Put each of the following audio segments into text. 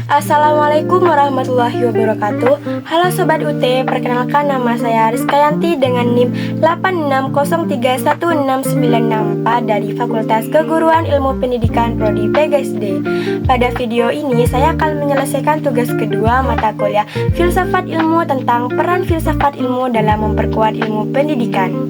Assalamualaikum warahmatullahi wabarakatuh. Halo Sobat UT, perkenalkan nama saya Rizkyanti dengan NIM 86031696 dari Fakultas Keguruan Ilmu Pendidikan Prodi PGSD. Pada video ini saya akan menyelesaikan tugas kedua mata kuliah Filsafat Ilmu tentang peran filsafat ilmu dalam memperkuat ilmu pendidikan.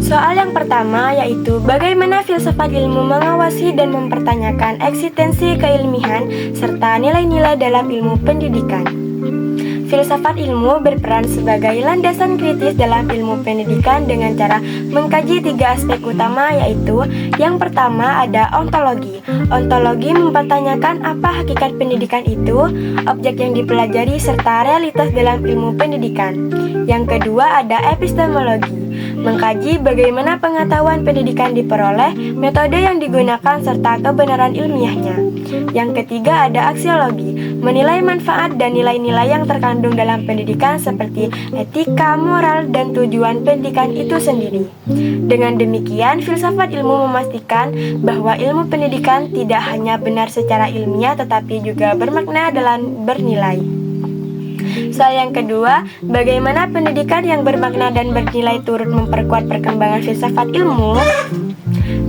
Soal yang pertama yaitu bagaimana filsafat ilmu mengawasi dan mempertanyakan eksistensi keilmihan serta nilai-nilai dalam ilmu pendidikan. Filsafat ilmu berperan sebagai landasan kritis dalam ilmu pendidikan dengan cara mengkaji tiga aspek utama yaitu yang pertama ada ontologi. Ontologi mempertanyakan apa hakikat pendidikan itu, objek yang dipelajari serta realitas dalam ilmu pendidikan. Yang kedua ada epistemologi, mengkaji bagaimana pengetahuan pendidikan diperoleh, metode yang digunakan serta kebenaran ilmiahnya. Yang ketiga ada aksiologi, menilai manfaat dan nilai-nilai yang terkandung dalam pendidikan seperti etika, moral, dan tujuan pendidikan itu sendiri. Dengan demikian, filsafat ilmu memastikan bahwa ilmu pendidikan tidak hanya benar secara ilmiah tetapi juga bermakna dalam bernilai. Soal yang kedua, bagaimana pendidikan yang bermakna dan bernilai turut memperkuat perkembangan filsafat ilmu?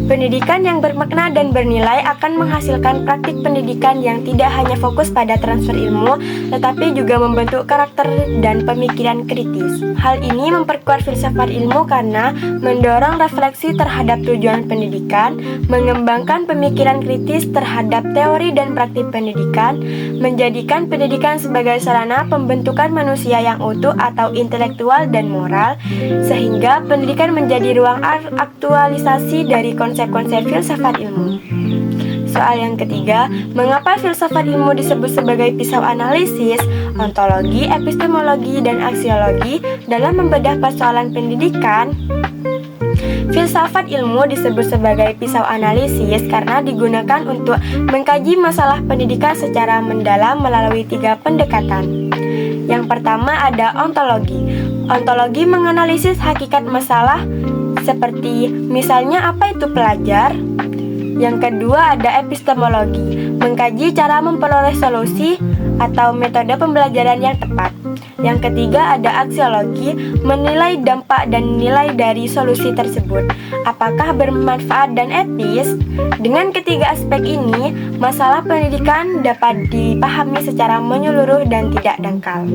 Pendidikan yang bermakna dan bernilai akan menghasilkan praktik pendidikan yang tidak hanya fokus pada transfer ilmu, tetapi juga membentuk karakter dan pemikiran kritis. Hal ini memperkuat filsafat ilmu karena mendorong refleksi terhadap tujuan pendidikan, mengembangkan pemikiran kritis terhadap teori dan praktik pendidikan, menjadikan pendidikan sebagai sarana pembentukan manusia yang utuh atau intelektual dan moral, sehingga pendidikan menjadi ruang aktualisasi dari konsep-konsep filsafat ilmu. Soal yang ketiga, mengapa filsafat ilmu disebut sebagai pisau analisis, ontologi, epistemologi, dan aksiologi dalam membedah persoalan pendidikan? Filsafat ilmu disebut sebagai pisau analisis karena digunakan untuk mengkaji masalah pendidikan secara mendalam melalui tiga pendekatan. Yang pertama ada ontologi. Ontologi menganalisis hakikat masalah seperti misalnya apa itu pelajar. Yang kedua ada epistemologi, mengkaji cara memperoleh solusi atau metode pembelajaran yang tepat. Yang ketiga ada aksiologi, menilai dampak dan nilai dari solusi tersebut, apakah bermanfaat dan etis. Dengan ketiga aspek ini, masalah pendidikan dapat dipahami secara menyeluruh dan tidak dangkal.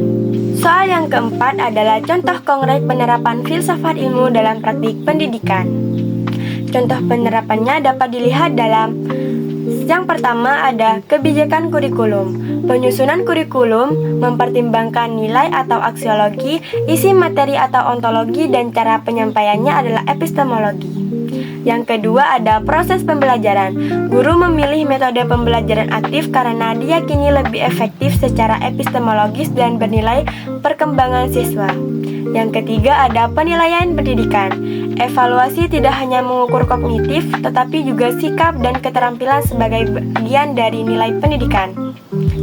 Soal yang keempat adalah contoh konkret penerapan filsafat ilmu dalam praktik pendidikan. Contoh penerapannya dapat dilihat dalam yang pertama ada kebijakan kurikulum. Penyusunan kurikulum mempertimbangkan nilai atau aksiologi, isi materi atau ontologi, dan cara penyampaiannya adalah epistemologi. Yang kedua ada proses pembelajaran. Guru memilih metode pembelajaran aktif karena diyakini lebih efektif secara epistemologis dan bernilai perkembangan siswa. Yang ketiga ada penilaian pendidikan. Evaluasi tidak hanya mengukur kognitif, tetapi juga sikap dan keterampilan sebagai bagian dari nilai pendidikan.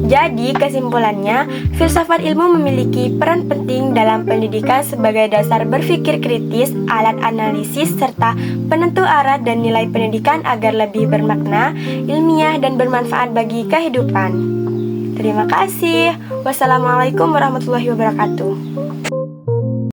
Jadi, kesimpulannya, filsafat ilmu memiliki peran penting dalam pendidikan sebagai dasar berpikir kritis, alat analisis, serta penentu arah dan nilai pendidikan agar lebih bermakna, ilmiah, dan bermanfaat bagi kehidupan. Terima kasih. Wassalamualaikum warahmatullahi wabarakatuh.